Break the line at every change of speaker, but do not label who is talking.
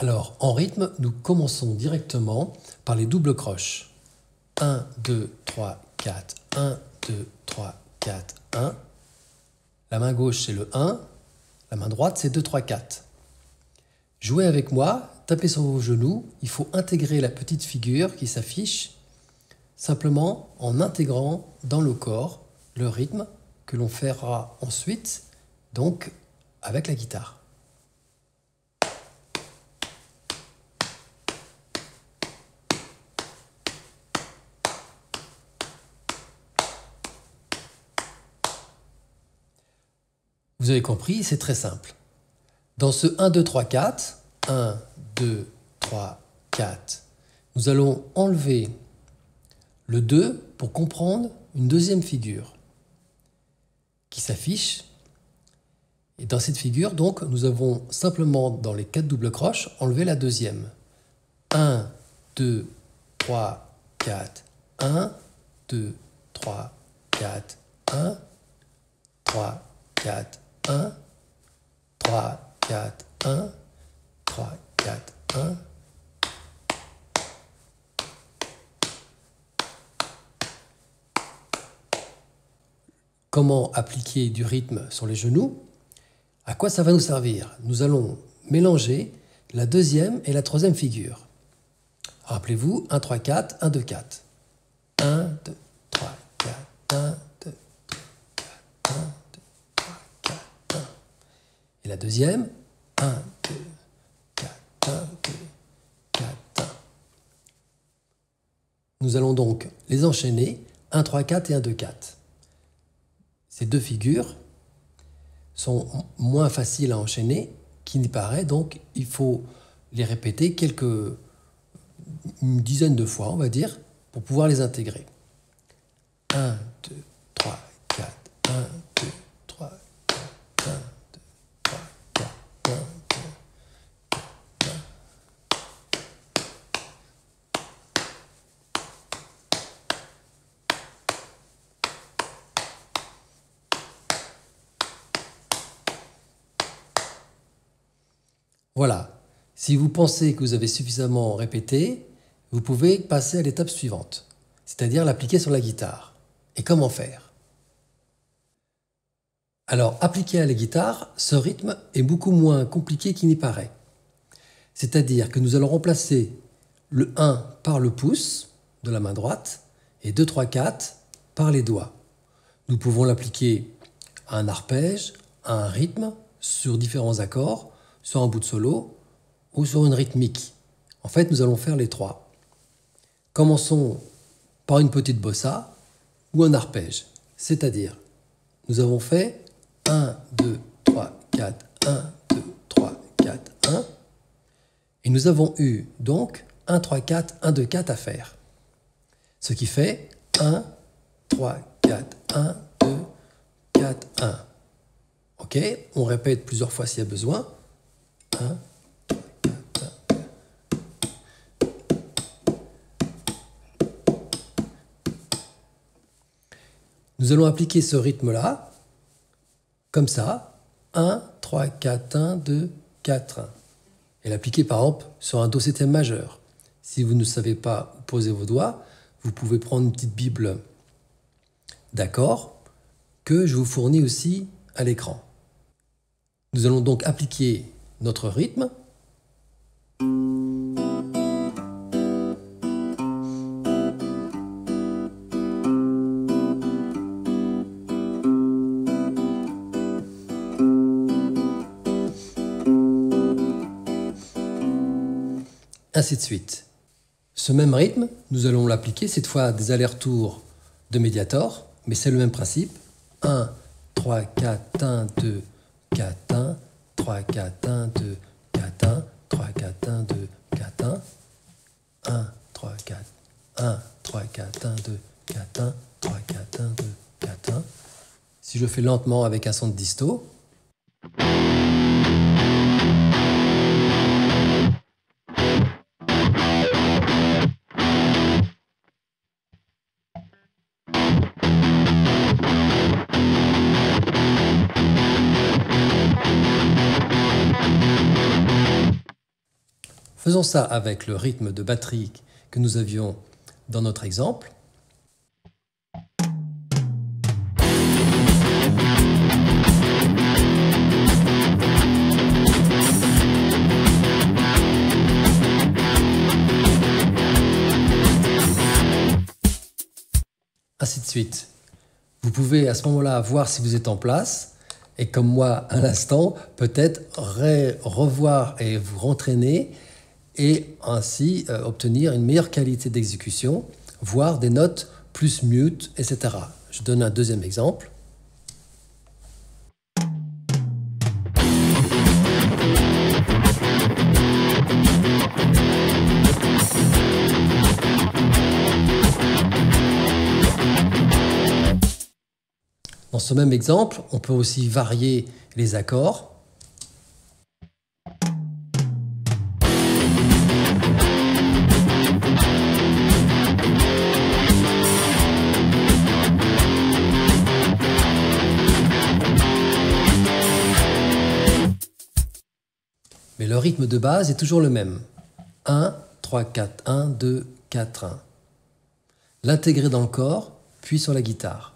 Alors, en rythme, nous commençons directement par les doubles croches. 1, 2, 3, 4, 1, 2, 3, 4, 1. La main gauche, c'est le 1. La main droite, c'est 2, 3, 4. Jouez avec moi, tapez sur vos genoux. Il faut intégrer la petite figure qui s'affiche simplement en intégrant dans le corps le rythme que l'on fera ensuite, donc avec la guitare. Vous avez compris, c'est très simple. Dans ce 1, 2, 3, 4, 1, 2, 3, 4, nous allons enlever le 2 pour comprendre une deuxième figure qui s'affiche. Et dans cette figure, donc, nous avons simplement, dans les 4 doubles croches, enlevé la deuxième. 1, 2, 3, 4, 1, 2, 3, 4, 1, 3, 4, 1, 3, 4, 1, 3, 4, 1. Comment appliquer du rythme sur les genoux? À quoi ça va nous servir? Nous allons mélanger la deuxième et la troisième figure. Rappelez-vous, 1, 3, 4, 1, 2, 4. 1, 2, 3, 4, 1, 2, 3, 4, 1, 2, 3, 4, 1. Et la deuxième, 1, 2, 4, 1, 2, 4, 1. Nous allons donc les enchaîner, 1, 3, 4 et 1, 2, 4. Ces deux figures sont moins faciles à enchaîner qu'il n'y paraît, donc il faut les répéter une dizaine de fois, on va dire, pour pouvoir les intégrer. 1, 2, 3, 4, 1, 2, 3, 4, 1, 2, 3, 4, 1, 2, 4, 1. Voilà, si vous pensez que vous avez suffisamment répété, vous pouvez passer à l'étape suivante, c'est-à-dire l'appliquer sur la guitare. Et comment faire? Alors, appliquer à la guitare, ce rythme est beaucoup moins compliqué qu'il n'y paraît. C'est-à-dire que nous allons remplacer le 1 par le pouce de la main droite et 2, 3, 4 par les doigts. Nous pouvons l'appliquer à un arpège, à un rythme, sur différents accords, sur un bout de solo ou sur une rythmique. En fait, nous allons faire les trois. Commençons par une petite bossa ou un arpège. C'est-à-dire, nous avons fait 1, 2, 3, 4, 1, 2, 3, 4, 1. Et nous avons eu donc 1, 3, 4, 1, 2, 4 à faire. Ce qui fait 1, 3, 4, 1, 2, 4, 1. Ok, on répète plusieurs fois s'il y a besoin. 1, 3, 4, 1. Nous allons appliquer ce rythme-là, comme ça. 1, 3, 4, 1, 2, 4, 1. Et l'appliquer par exemple sur un do septième majeur. Si vous ne savez pas où poser vos doigts, vous pouvez prendre une petite bible d'accords que je vous fournis aussi à l'écran. Nous allons donc appliquer notre rythme. Ainsi de suite. Ce même rythme, nous allons l'appliquer cette fois à des allers-retours de médiator, mais c'est le même principe. 1, 3, 4, 1, 2, 4, 1, 3, 4, 1, 2, 4, 1, 3, 4, 1, 2, 4, 1, 1, 3, 4, 1, 3, 4, 1, 2, 4, 1, 3, 4, 1, 2, 4, 1. Si je fais lentement avec un son de disto, Faisons ça avec le rythme de batterie que nous avions dans notre exemple. Ainsi de suite. Vous pouvez à ce moment-là voir si vous êtes en place et comme moi à l'instant, peut-être revoir et vous rentraîner et ainsi obtenir une meilleure qualité d'exécution, voire des notes plus mute, etc. Je donne un deuxième exemple. Dans ce même exemple, on peut aussi varier les accords. Mais le rythme de base est toujours le même. 1, 3, 4, 1, 2, 4, 1. L'intégrer dans le corps, puis sur la guitare.